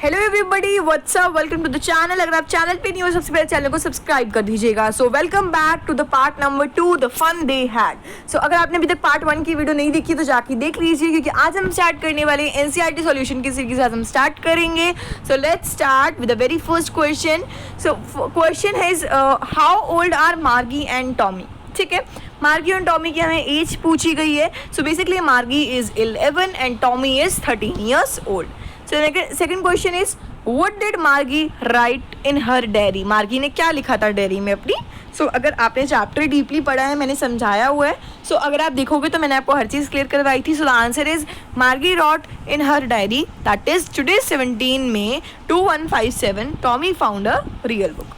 Hello everybody, what's up, welcome to the channel. अगर आप channel पे नहीं हो सबसे पहले चैनल को सब्सक्राइब कर दीजिएगा। So welcome back to the part number 2, the fun they had. So अगर आपने अभी तक पार्ट 1 की वीडियो नहीं देखी तो जाके देख लीजिए, क्योंकि आज हम स्टार्ट करने वाले एनसीईआरटी सॉल्यूशन की सीरीज आज हम स्टार्ट करेंगे। So let's start with the very first question. So question is how old are Margie and Tommy. ठीक है, मार्गी और टॉमी की हमें एज पूछी गई है। सो बेसिकली मार्गी is 11 and Tommy is 13 years old. So second question is what did मार्गी राइट इन हर डायरी। मार्गी ने क्या लिखा था डायरी में अपनी। सो अगर आपने चैप्टर डीपली पढ़ा है, मैंने समझाया हुआ है। सो अगर आप देखोगे तो मैंने आपको हर चीज़ क्लियर करवाई थी। So the answer is Margie wrote in her diary that is today 17 May 2157 Tommy found a real book.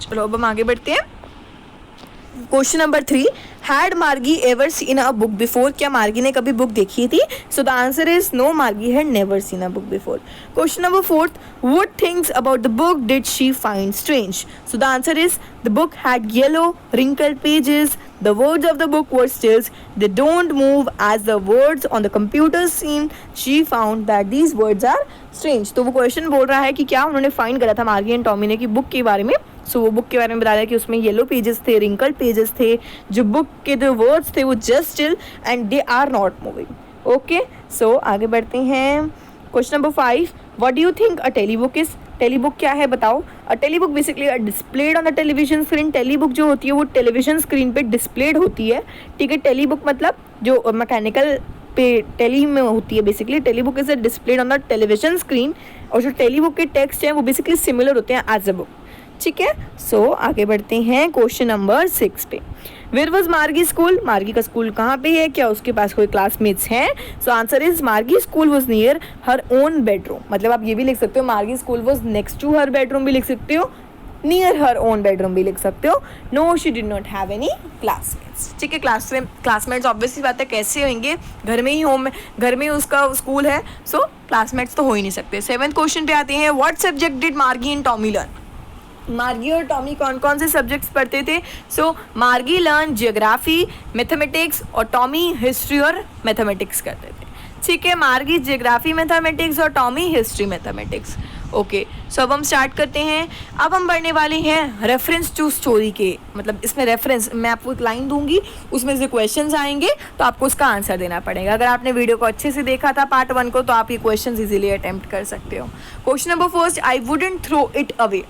चलो अब हम आगे बढ़ते हैं। Question number 3, had Margie ever seen a book before. क्या मार्गी ने कभी बुक देखी थी? So the answer is no, Margie had never seen a book before. Question number 4, what things about the book did she find strange. So the answer is the book had yellow wrinkled pages, the words of the book were stills, they don't move as the words on the computer scene, she found that these words are strange। तो वो question बोल रहा है कि क्या उन्होंने find करा था मार्गी एंड टॉमी ने कि बुक के बारे में। सो वो बुक के बारे में बता रहा है कि उसमें येलो पेजेस थे, रिंकल पेजेस थे, जो बुक के जो वर्ड्स थे वो just still and they are not moving. Okay, so आगे बढ़ते हैं। Question number 5, what do you think a telebook is. Telebook क्या है बताओ। A telebook basically displayed on the television screen. Telebook जो होती है वो टेलीविजन स्क्रीन पे डिस्प्लेड होती है। ठीक है, टेलीबुक मतलब जो मैकेनिकल पे टेली में होती है। Basically telebook is displayed on the television screen, और जो टेलीबुक के टेक्स्ट हैं वो बेसिकली सिमिलर होते हैं एज अ बुक। ठीक है, सो आगे बढ़ते हैं क्वेश्चन नंबर 6 पे। वेयर वॉज मार्गी स्कूल। मार्गी का स्कूल कहाँ पे है? क्या उसके पास कोई क्लासमेट्स हैं? So answer is Margie school was near her own bedroom. मतलब आप ये भी लिख सकते हो Margie school was next to her bedroom भी लिख सकते हो, नियर हर ओन बेडरूम भी लिख सकते हो। No, she did not have any classmates. ठीक है, क्लासमेट्स ऑब्वियसली बात है कैसे होंगे, घर में ही होम, घर में ही उसका स्कूल है। सो क्लासमेट्स तो हो ही नहीं सकते। 7th क्वेश्चन पे आते हैं, व्हाट सब्जेक्ट डिड मार्गी एंड टॉमी लर्न। मार्गी और टॉमी कौन कौन से सब्जेक्ट्स पढ़ते थे? सो मार्गी लर्न जियोग्राफी, मैथमेटिक्स, और टॉमी हिस्ट्री और मैथमेटिक्स करते थे। ठीक है, मार्गी जियोग्राफी मैथमेटिक्स और टॉमी हिस्ट्री मैथमेटिक्स। ओके, सो अब हम स्टार्ट करते हैं। अब हम बढ़ने वाले हैं रेफरेंस टू स्टोरी के। मतलब इसमें रेफरेंस, मैं आपको एक लाइन दूंगी, उसमें से क्वेश्चंस आएंगे तो आपको उसका आंसर देना पड़ेगा। अगर आपने वीडियो को अच्छे से देखा था पार्ट 1 को, तो आप ये क्वेश्चंस इजीली अटेम्प्ट कर सकते हो। Question number 1, I wouldn't throw it away.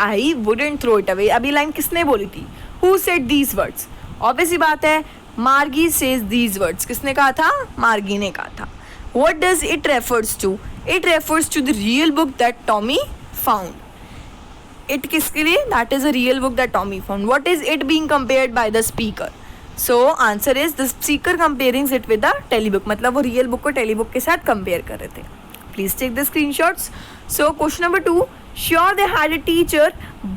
I wouldn't throw it away, अभी लाइन किसने बोली थी? Who said these words. Obvious ही बात है, मार्गी सेज दीज वर्ड्स। किसने कहा था? मार्गी ने कहा था। What does it refers to? It refers to the real book that Tommy found. It किसके लिए? That is a real book that Tommy found. What is it being compared by the speaker? So answer is the speaker comparing it with the telebook. मतलब वो real book को टेलीबुक के साथ compare कर रहे थे। Please take the screenshots. So question number 2, sure they had a teacher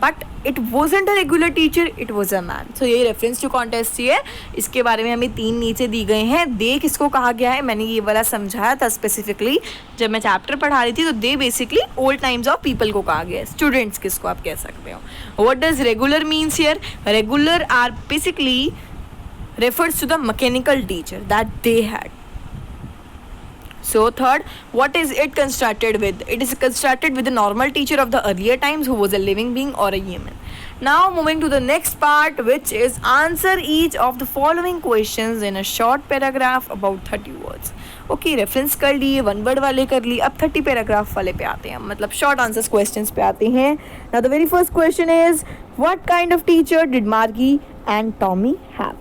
but it wasn't a regular teacher, it was a man। so ये reference to contest ही है। इसके बारे में हमें 3 नीचे दी गए हैं। दे किसको कहा गया है? मैंने ये वाला समझाया था स्पेसिफिकली जब मैं चैप्टर पढ़ा रही थी। तो they basically old times of people को कहा गया है, स्टूडेंट्स किसको आप कह सकते हो। What does regular means here? Regular are basically refers to the mechanical teacher that they had। So third, what is it constructed with? It is constructed with the normal teacher of the earlier times who was a living being or a human। Now moving to the next part, which is answer each of the following questions in a short paragraph about 30 words। Okay, reference कर लिए, one word वाले कर लिए, अब 30 paragraph वाले पे आते हैं, मतलब शॉर्ट आंसर्स क्वेश्चंस पे आते हैं। Now the very first question is, what kind of teacher did Margie and Tommy have?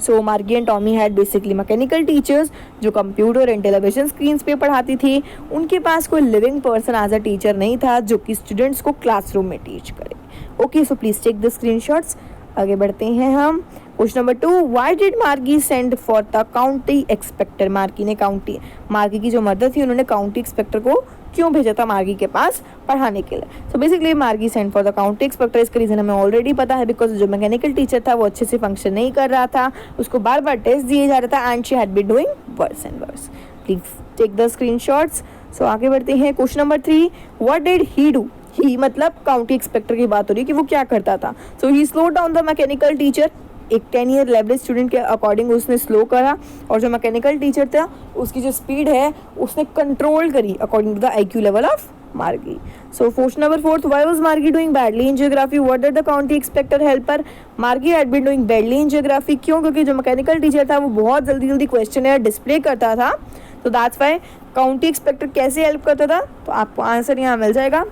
So Margie and Tommy had basically mechanical teachers जो कंप्यूटर एंड टेलीविजन स्क्रीन्स पे पढ़ाती थी। उनके पास कोई living person as a teacher नहीं था जो कि स्टूडेंट्स को क्लासरूम में टीच करे। Okay, so please take the screenshots. आगे बढ़ते हैं हम। Question number 2, why did Margie send for the county inspector. Margie की जो मदर थी उन्होंने काउंटी एक्सपेक्टर को क्यों भेजा था मार्गी के पास पढ़ाने के लिए? सो बेसिकली मार्गी सेंड फॉर द काउंटी एक्सपेक्टर। इसका रीजन हमें ऑलरेडी पता है, बिकॉज जो मैकेनिकल टीचर था वो अच्छे से फंक्शन नहीं कर रहा था, उसको बार बार टेस्ट दिए जा रहा था and she had been doing worse and worse. Please take the screenshots. So आगे बढ़ते हैं। Question number 3, what did he do. He मतलब काउंटी एक्सपेक्टर की बात हो रही है कि वो क्या करता था। So he slow down the mechanical teacher. एक 10 ईयर लेवल स्टूडेंट के अकॉर्डिंग उसने स्लो करा, और जो मैकेनिकल टीचर था उसकी जो स्पीड है उसने कंट्रोल करी according to the IQ level of Margie. So question number 4, why was Margie doing badly in geography? What did the county expect her helper? Margie had been doing badly in geography. क्यों? क्योंकि जो mechanical teacher था वो बहुत जल्दी question display करता था, तो दैट्स वाई काउंटी एक्सपेक्टर कैसे हेल्प करता था. तो आपको आंसर यहाँ मिल जाएगा.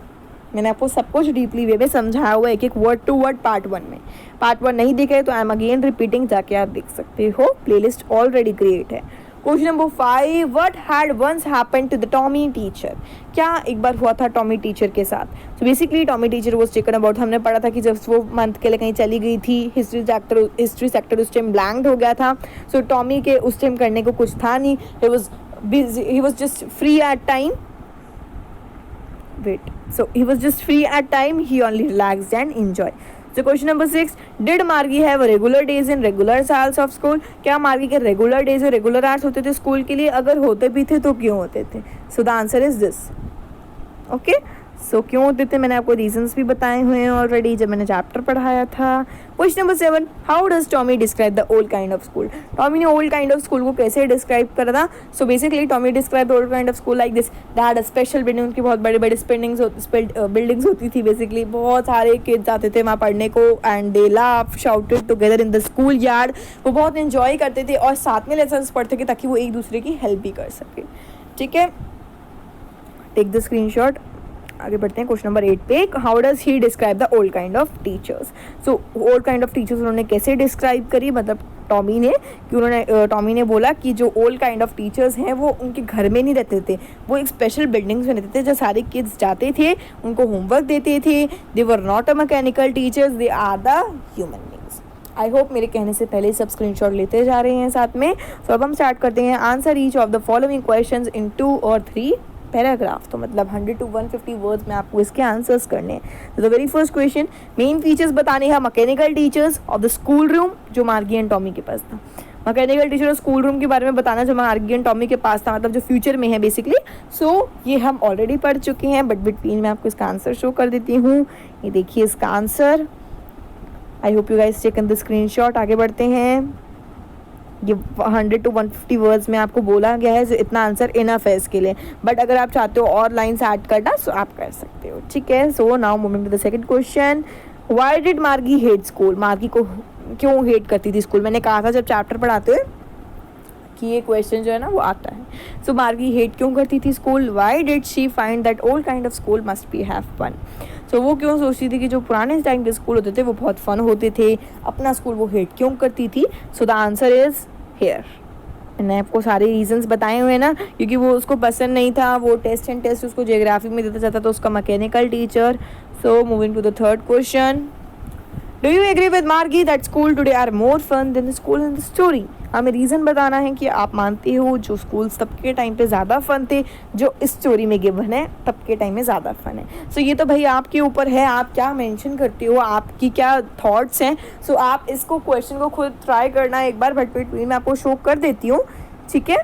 मैंने आपको सब कुछ डीपली वे में समझाया हुआ है, एक एक वर्ड टू वर्ड पार्ट 1 में. पार्ट 1 नहीं देखे तो आई एम अगेन रिपीटिंग, जाके आप देख सकते हो, प्लेलिस्ट ऑलरेडी क्रिएट है. Question number 5, what had once happened to the Tommy teacher? क्या एक बार हुआ था टॉमी टीचर के साथ? So basically Tommy teacher was taken about. हमने पढ़ा था कि जब वो मंथ के लिए कहीं चली गई थी, हिस्ट्री सेक्टर उस टाइम ब्लैंक हो गया था. सो टॉमी के उस टाइम करने को कुछ था नहीं, he was just free at time. So he was just free at time, he only relaxed and enjoyed. So question number 6, did Margie have regular days in regular hours of school? क्या मार्गी के regular days और regular hours होते थे school के लिए? अगर होते भी थे तो क्यों होते थे? So the answer is this. Okay, so क्यों होते थे मैंने आपको रीजंस भी बताए हुए हैं ऑलरेडी जब मैंने चैप्टर पढ़ाया था. Question number 7, how does Tommy describe the old kind of school? Tommy ने ओल्ड काइंड ऑफ स्कूल को कैसे डिस्क्राइब करा था? सो basically Tommy describe the old kind of school like this, that a special building, उनकी बहुत बड़े बड़े buildings होती थी. बेसिकली बहुत सारे किड्स आते थे वहाँ पढ़ने को, and they laugh shouted together in the school yard. वो बहुत इंजॉय करते थे और साथ में लेसन्स पढ़ते थे ताकि वो एक दूसरे की हेल्प भी कर सके. ठीक है, टेक द स्क्रीनशॉट. आगे बढ़ते हैं क्वेश्चन नंबर 8 पे. How does he describe the old kind of teachers? So old kind of teachers उन्होंने कैसे डिस्क्राइब करी, मतलब टॉमी ने, कि उन्होंने टॉमी ने बोला कि जो ओल्ड काइंड ऑफ टीचर्स हैं वो उनके घर में नहीं रहते थे, वो एक स्पेशल बिल्डिंग्स में रहते थे. जो सारे किड्स जाते थे उनको होमवर्क देते थे. They were not a mechanical teachers, they are the human beings. I hope मेरे कहने से पहले सब स्क्रीनशॉट लेते जा रहे हैं साथ में. सो अब हम स्टार्ट करते हैं. Answer each of the following questions in 2 or 3 paragraph. तो मतलब 100 to 150 वर्ड्स में आपको इसके आंसर्स करने हैं. तो the very first question, main features बताने हैं mechanical teachers of the school room जो मार्गी एंड टॉमी के पास था. मैकेनिकल टीचर और स्कूल रूम के बारे में बताना जो मार्गी एंड टॉमी के पास था, मतलब जो फ्यूचर में है बेसिकली. सो ये हम ऑलरेडी पढ़ चुके हैं, बट बिटवीन में आपको इसका आंसर शो कर देती हूँ. ये देखिए इसका answer. I hope you guys taken the screenshot. आगे बढ़ते हैं. ये 100 to 150 वर्ड्स में आपको बोला गया है, इतना आंसर इनफ है इसके लिए. बट अगर आप चाहते हो और लाइन्स ऐड करना सो आप कर सकते हो. ठीक है, so now moving to the second question, why did Margie hate school? Margie को क्यों हेट करती थी स्कूल? मैंने कहा था जब चैप्टर पढ़ाते हुए कि ये क्वेश्चन जो है ना वो आता है. सो मार्गी हेट क्यों करती थी school? Why did she find that old kind of school must be have fun? तो वो क्यों सोचती थी कि जो पुराने टाइम के स्कूल होते थे वो बहुत फन होते थे, अपना स्कूल वो हेट क्यों करती थी? So the answer is here. मैंने आपको सारे रीजंस बताए हुए हैं ना, क्योंकि वो उसको पसंद नहीं था, वो टेस्ट उसको जियोग्राफी में देता जाता था उसका mechanical teacher. So moving to the third question, do you agree with Margie that school today are more fun than the school in the story? हमें रीज़न बताना है कि आप मानते हो जो स्कूल्स तब के टाइम पे ज़्यादा फन थे, जो इस स्टोरी में गिवन है तब के टाइम में ज़्यादा फन है. सो ये तो भाई आपके ऊपर है, आप क्या मेंशन करते हो, आपकी क्या थॉट्स हैं. सो आप इसको क्वेश्चन को खुद ट्राई करना एक बार, बट बिटवीन में आपको शो कर देती हूँ. ठीक है,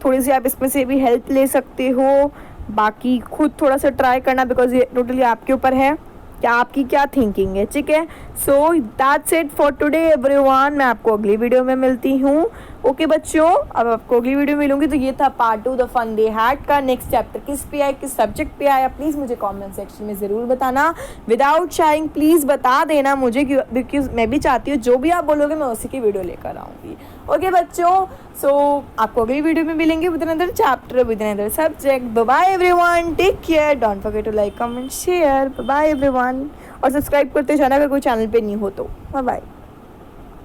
थोड़ी सी आप इसमें से भी हेल्प ले सकते हो, बाकी खुद थोड़ा सा ट्राई करना, बिकॉज ये टोटली आपके ऊपर है क्या आपकी क्या थिंकिंग है. ठीक है, so that's it for today everyone. मैं आपको अगली वीडियो में मिलती हूँ. ओके बच्चों, अब आपको अगली वीडियो में मिलूंगी. तो ये था part 2 the fun they had का. नेक्स्ट चैप्टर किस पे आया, किस सब्जेक्ट पे आया, प्लीज़ मुझे कमेंट सेक्शन में ज़रूर बताना. विदाउट शाइंग प्लीज़ बता देना मुझे, बिकॉज मैं भी चाहती हूँ जो भी आप बोलोगे मैं उसी की वीडियो लेकर आऊँगी. ओके बच्चों, सो आपको अगली वीडियो में मिलेंगे with another chapter with another subject. Bye everyone, take care, don't forget to like comment share. Bye everyone, और सब्सक्राइब करते जाना अगर कोई चैनल पे नहीं हो तो. बाय.